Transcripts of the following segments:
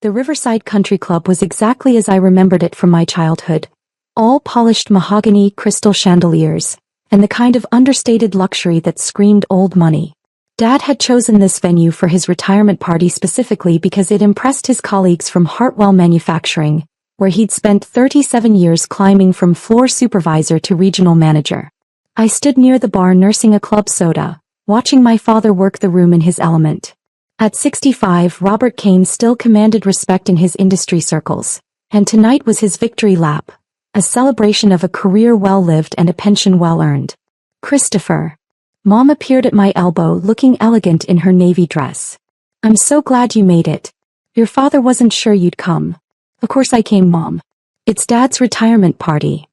The Riverside Country Club was exactly as I remembered it from my childhood. All polished mahogany crystal chandeliers, and the kind of understated luxury that screamed old money. Dad had chosen this venue for his retirement party specifically because it impressed his colleagues from Hartwell Manufacturing, where he'd spent 37 years climbing from floor supervisor to regional manager. I stood near the bar nursing a club soda, watching my father work the room in his element. At 65, Robert Kane still commanded respect in his industry circles, and tonight was his victory lap, a celebration of a career well-lived and a pension well-earned. Christopher. Mom appeared at my elbow looking elegant in her navy dress. I'm so glad you made it. Your father wasn't sure you'd come. Of course I came, Mom. It's Dad's retirement party.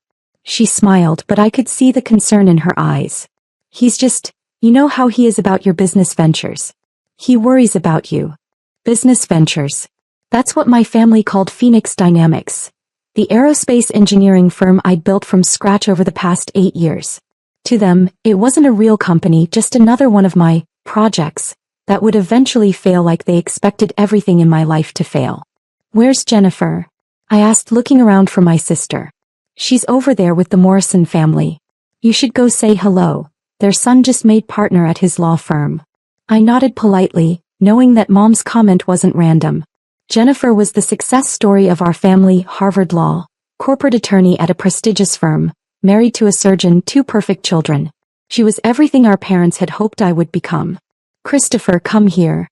She smiled, but I could see the concern in her eyes. He's just, you know how he is about your business ventures. He worries about you. Business ventures. That's what my family called Phoenix Dynamics, the aerospace engineering firm I'd built from scratch over the past 8 years. To them, it wasn't a real company, just another one of my projects that would eventually fail like they expected everything in my life to fail. Where's Jennifer? I asked, looking around for my sister. She's over there with the Morrison family. You should go say hello. Their son just made partner at his law firm. I nodded politely, knowing that Mom's comment wasn't random. Jennifer was the success story of our family, Harvard Law, corporate attorney at a prestigious firm, married to a surgeon, 2 perfect children. She was everything our parents had hoped I would become. Christopher, come here.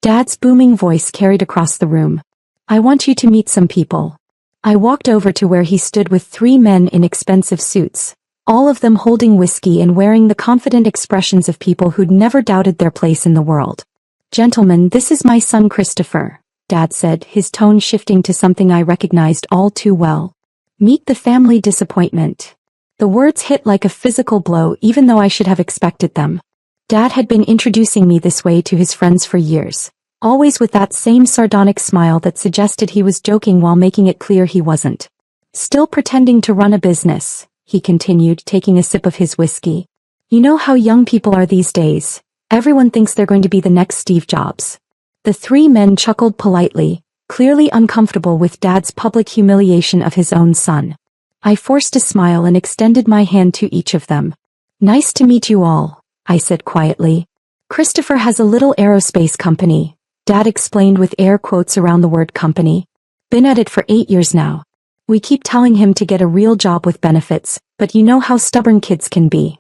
Dad's booming voice carried across the room. I want you to meet some people. I walked over to where he stood with 3 men in expensive suits, all of them holding whiskey and wearing the confident expressions of people who'd never doubted their place in the world. Gentlemen, this is my son Christopher, Dad said, his tone shifting to something I recognized all too well. Meet the family disappointment. The words hit like a physical blow, even though I should have expected them. Dad had been introducing me this way to his friends for years, always with that same sardonic smile that suggested he was joking while making it clear he wasn't. Still pretending to run a business, he continued, taking a sip of his whiskey. You know how young people are these days. Everyone thinks they're going to be the next Steve Jobs. The 3 men chuckled politely, clearly uncomfortable with Dad's public humiliation of his own son. I forced a smile and extended my hand to each of them. Nice to meet you all, I said quietly. Christopher has a little aerospace company, Dad explained with air quotes around the word company. Been at it for 8 years now. We keep telling him to get a real job with benefits, but you know how stubborn kids can be.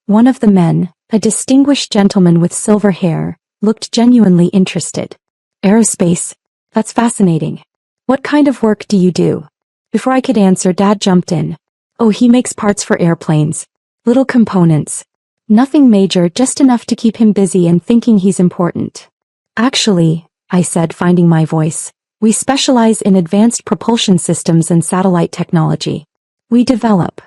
One of the men, a distinguished gentleman with silver hair, looked genuinely interested. Aerospace? That's fascinating. What kind of work do you do? Before I could answer, Dad jumped in. Oh, he makes parts for airplanes. Little components. Nothing major, just enough to keep him busy and thinking he's important. Actually, I said, finding my voice, we specialize in advanced propulsion systems and satellite technology. We develop.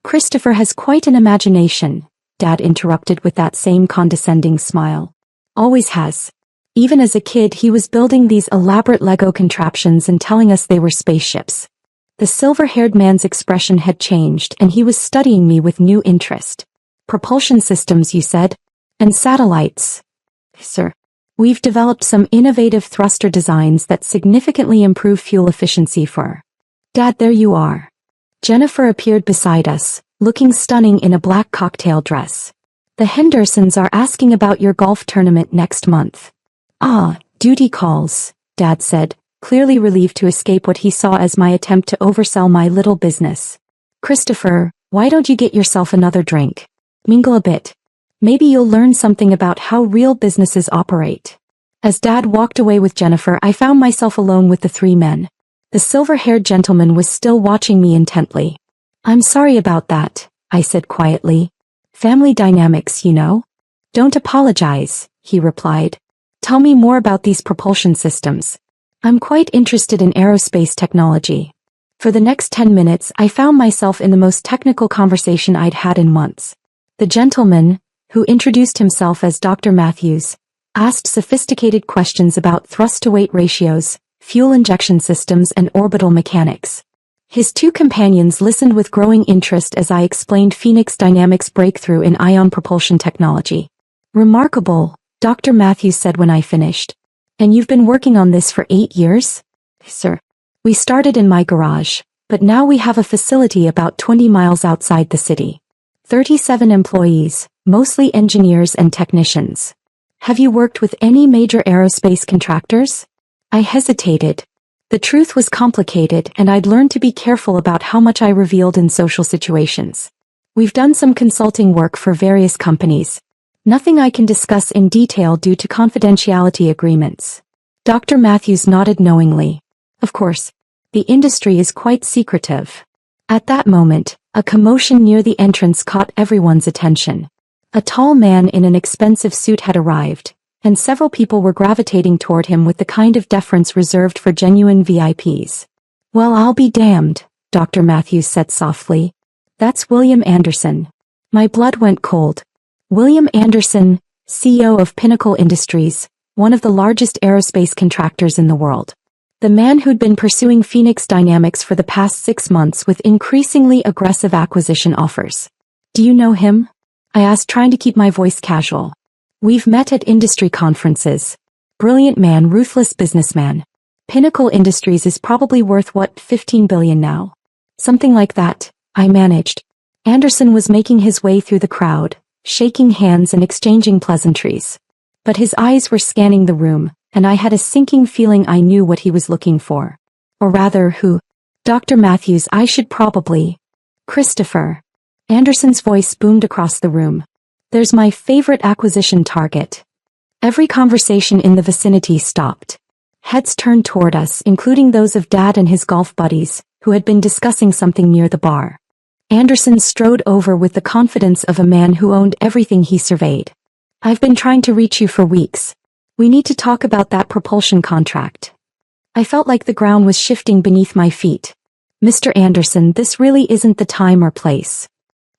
Christopher has quite an imagination, Dad interrupted with that same condescending smile. Always has. Even as a kid, he was building these elaborate Lego contraptions and telling us they were spaceships. The silver-haired man's expression had changed and he was studying me with new interest. Propulsion systems, you said? And satellites. Sir. We've developed some innovative thruster designs that significantly improve fuel efficiency for. Dad, there you are. Jennifer appeared beside us, looking stunning in a black cocktail dress. The Hendersons are asking about your golf tournament next month. Ah, duty calls, Dad said, clearly relieved to escape what he saw as my attempt to oversell my little business. Christopher, why don't you get yourself another drink? Mingle a bit. Maybe you'll learn something about how real businesses operate. As Dad walked away with Jennifer, I found myself alone with the 3 men. The silver-haired gentleman was still watching me intently. I'm sorry about that, I said quietly. Family dynamics, you know? Don't apologize, he replied. Tell me more about these propulsion systems. I'm quite interested in aerospace technology. For the next 10 minutes, I found myself in the most technical conversation I'd had in months. The gentleman, who introduced himself as Dr. Matthews, asked sophisticated questions about thrust-to-weight ratios, fuel injection systems, and orbital mechanics. His 2 companions listened with growing interest as I explained Phoenix Dynamics' breakthrough in ion propulsion technology. Remarkable, Dr. Matthews said when I finished. And you've been working on this for 8 years? Sir. We started in my garage, but now we have a facility about 20 miles outside the city. 37 employees, mostly engineers and technicians. Have you worked with any major aerospace contractors? I hesitated. The truth was complicated and I'd learned to be careful about how much I revealed in social situations. We've done some consulting work for various companies. Nothing I can discuss in detail due to confidentiality agreements. Dr. Matthews nodded knowingly. Of course, the industry is quite secretive. At that moment, a commotion near the entrance caught everyone's attention. A tall man in an expensive suit had arrived, and several people were gravitating toward him with the kind of deference reserved for genuine VIPs. Well, I'll be damned, Dr. Matthews said softly. That's William Anderson. My blood went cold. William Anderson, CEO of Pinnacle Industries, one of the largest aerospace contractors in the world. The man who'd been pursuing Phoenix Dynamics for the past 6 months with increasingly aggressive acquisition offers. Do you know him? I asked, trying to keep my voice casual. We've met at industry conferences. Brilliant man, ruthless businessman. Pinnacle Industries is probably worth what, $15 billion now? Something like that, I managed. Anderson was making his way through the crowd, shaking hands and exchanging pleasantries. But his eyes were scanning the room, and I had a sinking feeling I knew what he was looking for. Or rather, who? Dr. Matthews, I should probably. Christopher. Anderson's voice boomed across the room. There's my favorite acquisition target. Every conversation in the vicinity stopped. Heads turned toward us, including those of Dad and his golf buddies, who had been discussing something near the bar. Anderson strode over with the confidence of a man who owned everything he surveyed. I've been trying to reach you for weeks. We need to talk about that propulsion contract. I felt like the ground was shifting beneath my feet. Mr. Anderson, this really isn't the time or place.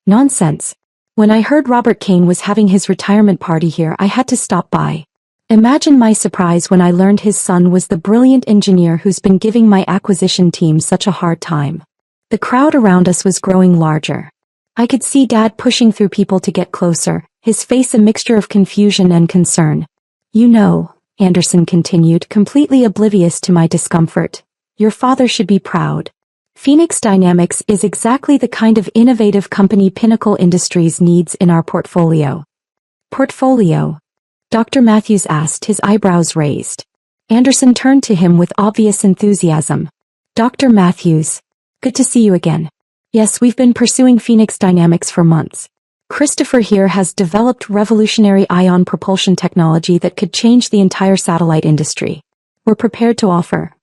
Nonsense. When I heard Robert Kane was having his retirement party here, I had to stop by. Imagine my surprise when I learned his son was the brilliant engineer who's been giving my acquisition team such a hard time. The crowd around us was growing larger. I could see Dad pushing through people to get closer, his face a mixture of confusion and concern. You know, Anderson continued, completely oblivious to my discomfort. Your father should be proud. Phoenix Dynamics is exactly the kind of innovative company Pinnacle Industries needs in our portfolio. Portfolio? Dr. Matthews asked, his eyebrows raised. Anderson turned to him with obvious enthusiasm. Dr. Matthews. Good to see you again. Yes, we've been pursuing Phoenix Dynamics for months. Christopher here has developed revolutionary ion propulsion technology that could change the entire satellite industry. We're prepared to offer.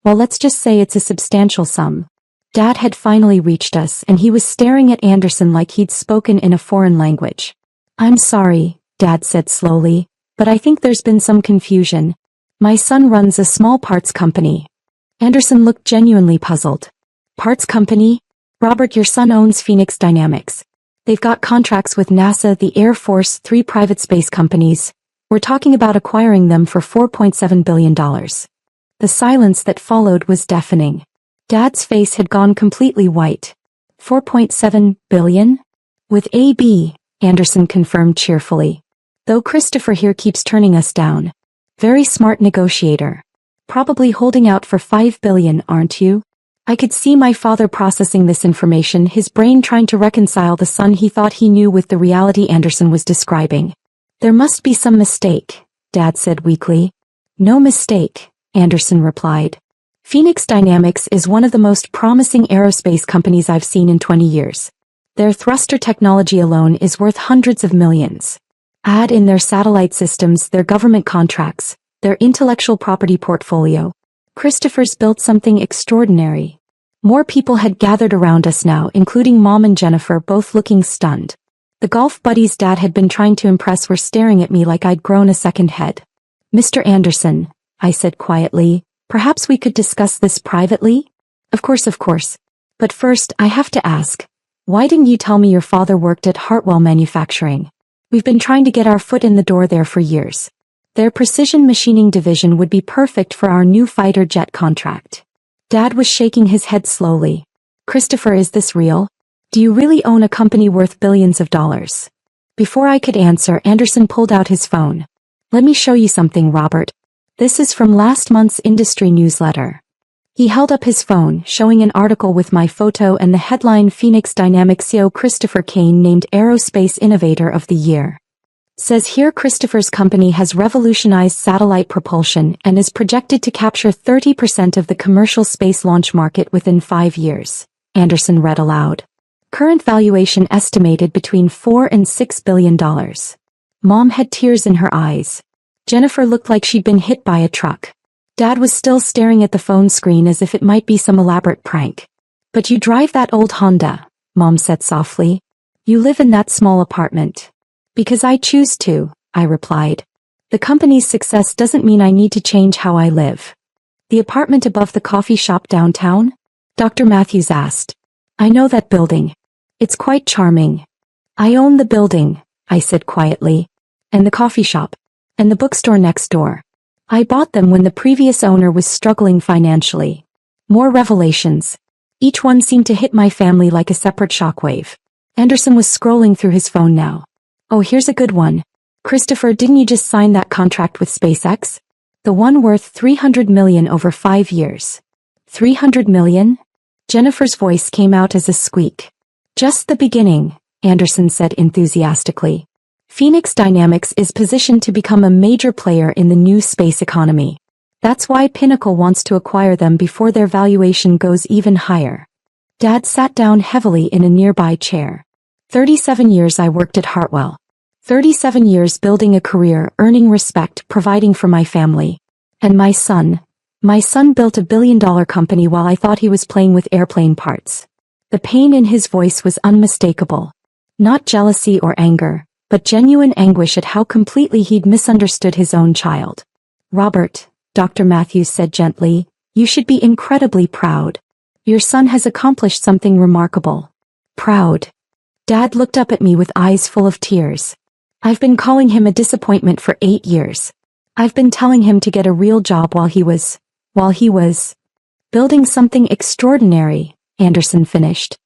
Well, let's just say it's a substantial sum. Dad had finally reached us, and he was staring at Anderson like he'd spoken in a foreign language. I'm sorry, Dad said slowly, but I think there's been some confusion. My son runs a small parts company. Anderson looked genuinely puzzled. Parts company? Robert, your son owns Phoenix Dynamics. They've got contracts with NASA, the Air Force, 3 private space companies. We're talking about acquiring them for $4.7 billion. The silence that followed was deafening. Dad's face had gone completely white. 4.7 billion? With AB, Anderson confirmed cheerfully. Though Christopher here keeps turning us down. Very smart negotiator. Probably holding out for 5 billion, aren't you? I could see my father processing this information, his brain trying to reconcile the son he thought he knew with the reality Anderson was describing. There must be some mistake, Dad said weakly. No mistake, Anderson replied. Phoenix Dynamics is one of the most promising aerospace companies I've seen in 20 years. Their thruster technology alone is worth hundreds of millions. Add in their satellite systems, their government contracts, their intellectual property portfolio. Christopher's built something extraordinary. More people had gathered around us now, including Mom and Jennifer, both looking stunned. The golf buddies Dad had been trying to impress were staring at me like I'd grown a second head. Mr. Anderson, I said quietly, perhaps we could discuss this privately? Of course. But first, I have to ask, why didn't you tell me your father worked at Hartwell Manufacturing? We've been trying to get our foot in the door there for years. Their precision machining division would be perfect for our new fighter jet contract. Dad was shaking his head slowly. Christopher, is this real? Do you really own a company worth billions of dollars? Before I could answer, Anderson pulled out his phone. Let me show you something, Robert. This is from last month's industry newsletter. He held up his phone, showing an article with my photo and the headline Phoenix Dynamics CEO Christopher Kane named Aerospace Innovator of the Year. Says here Christopher's company has revolutionized satellite propulsion and is projected to capture 30% of the commercial space launch market within 5 years, Anderson read aloud. Current valuation estimated between $4 and $6 billion. Mom had tears in her eyes. Jennifer looked like she'd been hit by a truck. Dad was still staring at the phone screen as if it might be some elaborate prank. But you drive that old Honda, Mom said softly. You live in that small apartment. Because I choose to, I replied. The company's success doesn't mean I need to change how I live. The apartment above the coffee shop downtown? Dr. Matthews asked. I know that building. It's quite charming. I own the building, I said quietly. And the coffee shop. And the bookstore next door. I bought them when the previous owner was struggling financially. More revelations. Each one seemed to hit my family like a separate shockwave. Anderson was scrolling through his phone now. Oh, here's a good one. Christopher, didn't you just sign that contract with SpaceX? The one worth $300 million over 5 years. $300 million? Jennifer's voice came out as a squeak. Just the beginning, Anderson said enthusiastically. Phoenix Dynamics is positioned to become a major player in the new space economy. That's why Pinnacle wants to acquire them before their valuation goes even higher. Dad sat down heavily in a nearby chair. 37 years I worked at Hartwell. 37 years building a career, earning respect, providing for my family. And my son built a billion-dollar company while I thought he was playing with airplane parts. The pain in his voice was unmistakable. Not jealousy or anger, but genuine anguish at how completely he'd misunderstood his own child. Robert, Dr. Matthews said gently, you should be incredibly proud. Your son has accomplished something remarkable. Proud. Dad looked up at me with eyes full of tears. I've been calling him a disappointment for 8 years. I've been telling him to get a real job while he was building something extraordinary, Anderson finished.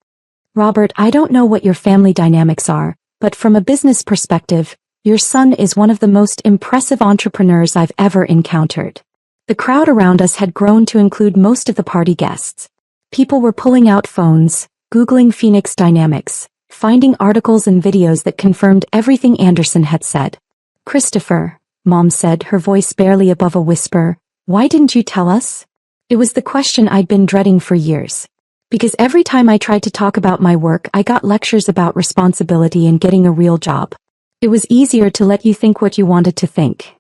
Robert, I don't know what your family dynamics are, but from a business perspective, your son is one of the most impressive entrepreneurs I've ever encountered. The crowd around us had grown to include most of the party guests. People were pulling out phones, Googling Phoenix Dynamics, finding articles and videos that confirmed everything Anderson had said. Christopher, Mom said, her voice barely above a whisper, why didn't you tell us? It was the question I'd been dreading for years. Because every time I tried to talk about my work, I got lectures about responsibility and getting a real job. It was easier to let you think what you wanted to think.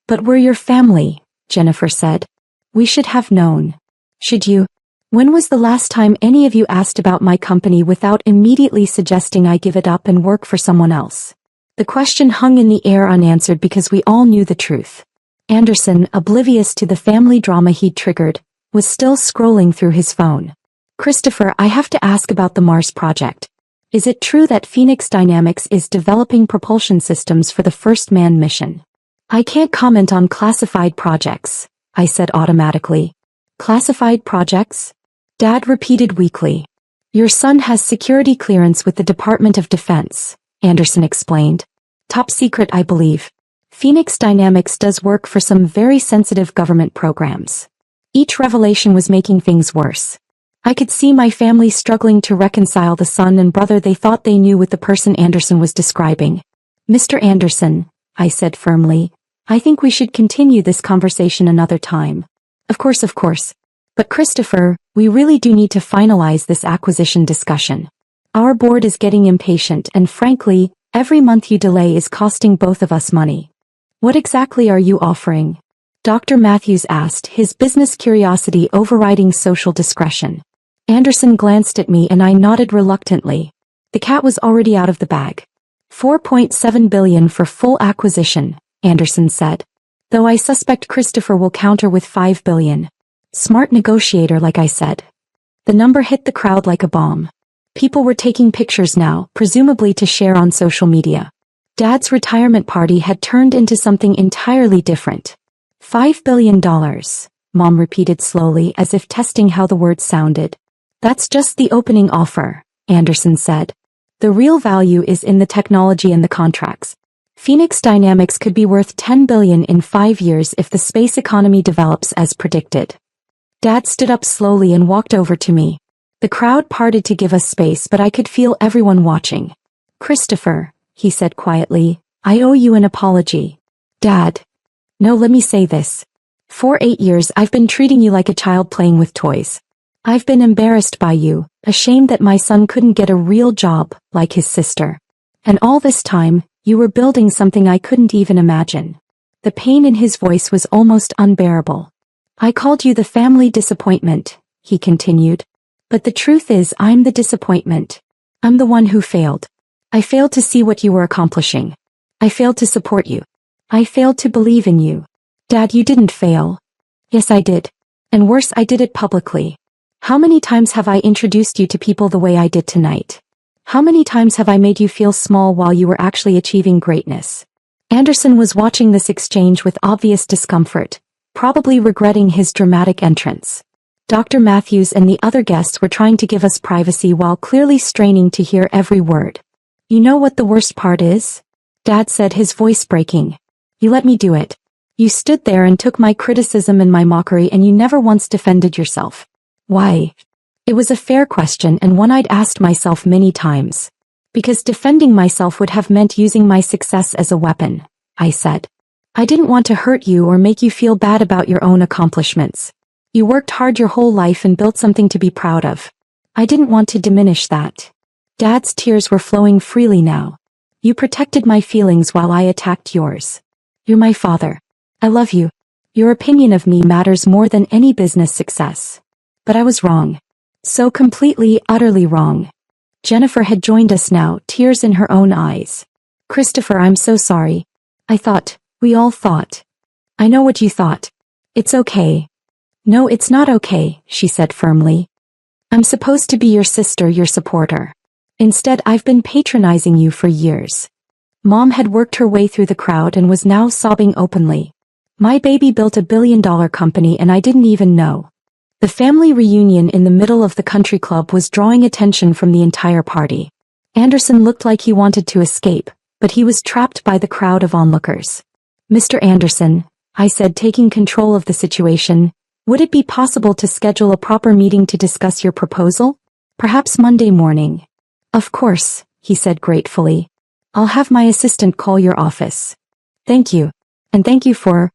But we're your family, Jennifer said. We should have known. Should you? When was the last time any of you asked about my company without immediately suggesting I give it up and work for someone else? The question hung in the air unanswered because we all knew the truth. Anderson, oblivious to the family drama he'd triggered, was still scrolling through his phone. Christopher, I have to ask about the Mars project. Is it true that Phoenix Dynamics is developing propulsion systems for the first manned mission? I can't comment on classified projects, I said automatically. Classified projects? Dad repeated weakly. Your son has security clearance with the Department of Defense, Anderson explained. Top secret, I believe. Phoenix Dynamics does work for some very sensitive government programs. Each revelation was making things worse. I could see my family struggling to reconcile the son and brother they thought they knew with the person Anderson was describing. Mr. Anderson, I said firmly, I think we should continue this conversation another time. Of course. But Christopher, we really do need to finalize this acquisition discussion. Our board is getting impatient and frankly, every month you delay is costing both of us money. What exactly are you offering? Dr. Matthews asked, his business curiosity overriding social discretion. Anderson glanced at me and I nodded reluctantly. The cat was already out of the bag. $4.7 billion for full acquisition, Anderson said. Though I suspect Christopher will counter with $5 billion. Smart negotiator, like I said. The number hit the crowd like a bomb. People were taking pictures now, presumably to share on social media. Dad's retirement party had turned into something entirely different. $5 billion, Mom repeated slowly as if testing how the words sounded. That's just the opening offer, Anderson said. The real value is in the technology and the contracts. Phoenix Dynamics could be worth $10 billion in 5 years if the space economy develops as predicted. Dad stood up slowly and walked over to me. The crowd parted to give us space, but I could feel everyone watching. Christopher, he said quietly, I owe you an apology. Dad. No, let me say this. For 8 years I've been treating you like a child playing with toys. I've been embarrassed by you, ashamed that my son couldn't get a real job, like his sister. And all this time, you were building something I couldn't even imagine. The pain in his voice was almost unbearable. I called you the family disappointment, he continued. But the truth is I'm the disappointment. I'm the one who failed. I failed to see what you were accomplishing. I failed to support you. I failed to believe in you. Dad, you didn't fail. Yes, I did. And worse, I did it publicly. How many times have I introduced you to people the way I did tonight? How many times have I made you feel small while you were actually achieving greatness? Anderson was watching this exchange with obvious discomfort, probably regretting his dramatic entrance. Dr. Matthews and the other guests were trying to give us privacy while clearly straining to hear every word. You know what the worst part is? Dad said, his voice breaking. You let me do it. You stood there and took my criticism and my mockery, and you never once defended yourself. Why? It was a fair question and one I'd asked myself many times. Because defending myself would have meant using my success as a weapon, I said. I didn't want to hurt you or make you feel bad about your own accomplishments. You worked hard your whole life and built something to be proud of. I didn't want to diminish that. Dad's tears were flowing freely now. You protected my feelings while I attacked yours. You're my father. I love you. Your opinion of me matters more than any business success. But I was wrong. So completely, utterly wrong. Jennifer had joined us now, tears in her own eyes. Christopher, I'm so sorry. We all thought. I know what you thought. It's okay. No, it's not okay, she said firmly. I'm supposed to be your sister, your supporter. Instead, I've been patronizing you for years. Mom had worked her way through the crowd and was now sobbing openly. My baby built a billion-dollar company and I didn't even know. The family reunion in the middle of the country club was drawing attention from the entire party. Anderson looked like he wanted to escape, but he was trapped by the crowd of onlookers. Mr. Anderson, I said, taking control of the situation, would it be possible to schedule a proper meeting to discuss your proposal? Perhaps Monday morning. Of course, he said gratefully. I'll have my assistant call your office. Thank you. And thank you for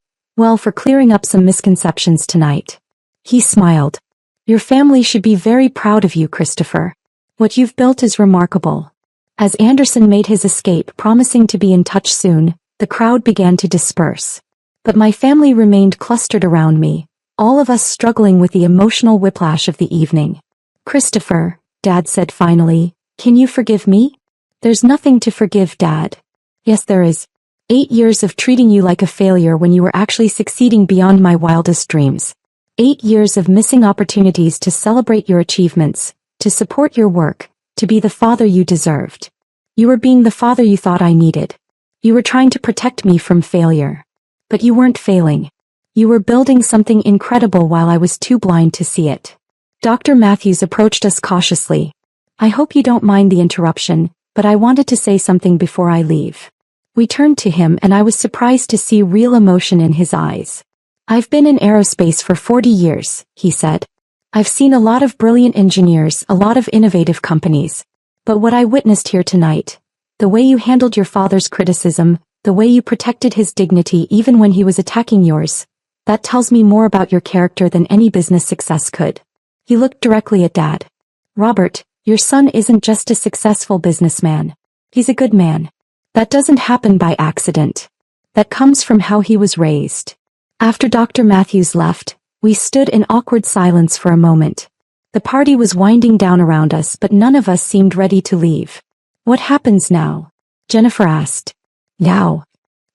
clearing up some misconceptions tonight. He smiled. Your family should be very proud of you, Christopher. What you've built is remarkable. As Anderson made his escape, promising to be in touch soon, the crowd began to disperse. But my family remained clustered around me, all of us struggling with the emotional whiplash of the evening. Christopher, Dad said finally, can you forgive me? There's nothing to forgive, Dad. Yes, there is. 8 years of treating you like a failure when you were actually succeeding beyond my wildest dreams. 8 years of missing opportunities to celebrate your achievements, to support your work, to be the father you deserved. You were being the father you thought I needed. You were trying to protect me from failure. But you weren't failing. You were building something incredible while I was too blind to see it. Dr. Matthews approached us cautiously. I hope you don't mind the interruption, but I wanted to say something before I leave. We turned to him and I was surprised to see real emotion in his eyes. I've been in aerospace for 40 years, he said. I've seen a lot of brilliant engineers, a lot of innovative companies. But what I witnessed here tonight, the way you handled your father's criticism, the way you protected his dignity even when he was attacking yours, that tells me more about your character than any business success could. He looked directly at Dad. Robert, your son isn't just a successful businessman. He's a good man. That doesn't happen by accident. That comes from how he was raised. After Dr. Matthews left, we stood in awkward silence for a moment. The party was winding down around us, but none of us seemed ready to leave. What happens now? Jennifer asked. Now,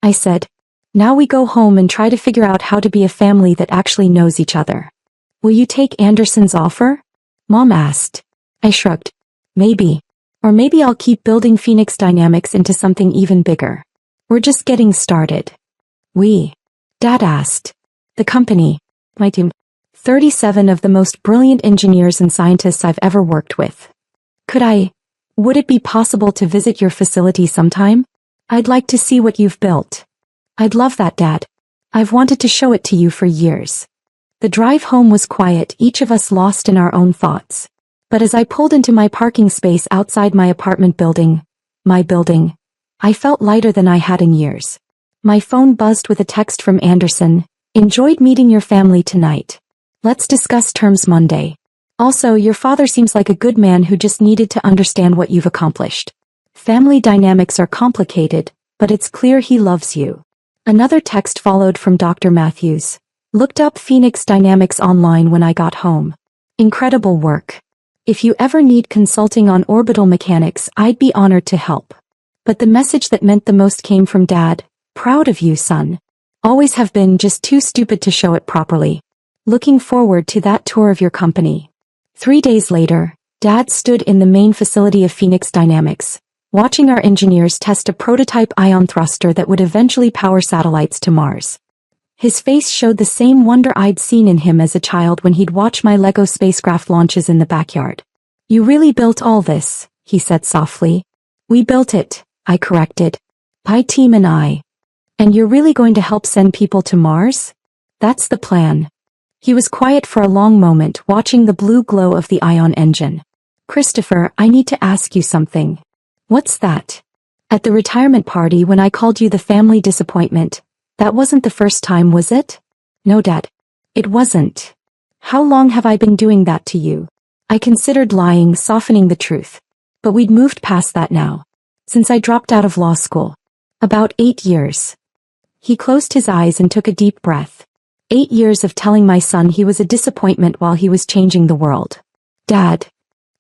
I said. Now we go home and try to figure out how to be a family that actually knows each other. Will you take Anderson's offer? Mom asked. I shrugged. Maybe. Or maybe I'll keep building Phoenix Dynamics into something even bigger. We're just getting started. Dad asked. The company. My team. 37 of the most brilliant engineers and scientists I've ever worked with. Would it be possible to visit your facility sometime? I'd like to see what you've built. I'd love that, Dad. I've wanted to show it to you for years. The drive home was quiet, each of us lost in our own thoughts. But as I pulled into my parking space outside my apartment building, I felt lighter than I had in years. My phone buzzed with a text from Anderson. Enjoyed meeting your family tonight. Let's discuss terms Monday. Also, your father seems like a good man who just needed to understand what you've accomplished. Family dynamics are complicated, but it's clear he loves you. Another text followed from Dr. Matthews. Looked up Phoenix Dynamics online when I got home. Incredible work. If you ever need consulting on orbital mechanics, I'd be honored to help. But the message that meant the most came from Dad. Proud of you, son. Always have been, just too stupid to show it properly. Looking forward to that tour of your company. 3 days later, Dad stood in the main facility of Phoenix Dynamics, watching our engineers test a prototype ion thruster that would eventually power satellites to Mars. His face showed the same wonder I'd seen in him as a child when he'd watch my Lego spacecraft launches in the backyard. You really built all this, he said softly. We built it, I corrected. My team and I. And you're really going to help send people to Mars? That's the plan. He was quiet for a long moment, watching the blue glow of the ion engine. Christopher, I need to ask you something. What's that? At the retirement party when I called you the family disappointment, that wasn't the first time, was it? No, Dad. It wasn't. How long have I been doing that to you? I considered lying, softening the truth. But we'd moved past that now. Since I dropped out of law school. About 8 years. He closed his eyes and took a deep breath. 8 years of telling my son he was a disappointment while he was changing the world. Dad.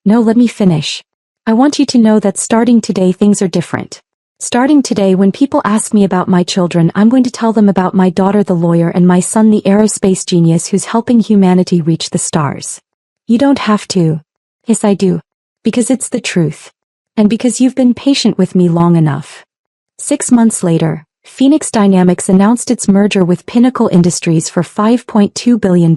No, let me finish. I want you to know that starting today things are different. Starting today when people ask me about my children, I'm going to tell them about my daughter the lawyer and my son the aerospace genius who's helping humanity reach the stars. You don't have to. Yes, I do. Because it's the truth. And because you've been patient with me long enough. 6 months later, Phoenix Dynamics announced its merger with Pinnacle Industries for $5.2 billion.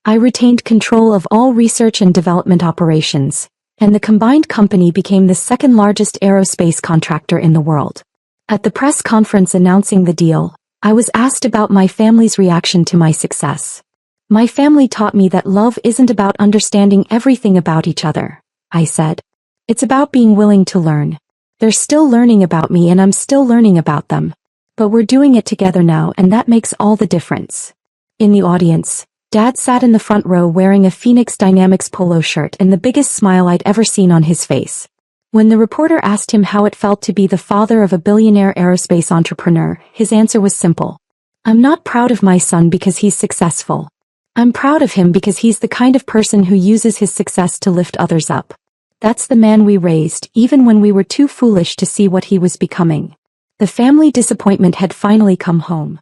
I retained control of all research and development operations, and the combined company became the second largest aerospace contractor in the world. At the press conference announcing the deal, I was asked about my family's reaction to my success. My family taught me that love isn't about understanding everything about each other, I said. It's about being willing to learn. They're still learning about me and I'm still learning about them. But we're doing it together now and that makes all the difference. In the audience, Dad sat in the front row wearing a Phoenix Dynamics polo shirt and the biggest smile I'd ever seen on his face. When the reporter asked him how it felt to be the father of a billionaire aerospace entrepreneur, his answer was simple. I'm not proud of my son because he's successful. I'm proud of him because he's the kind of person who uses his success to lift others up. That's the man we raised, even when we were too foolish to see what he was becoming. The family disappointment had finally come home.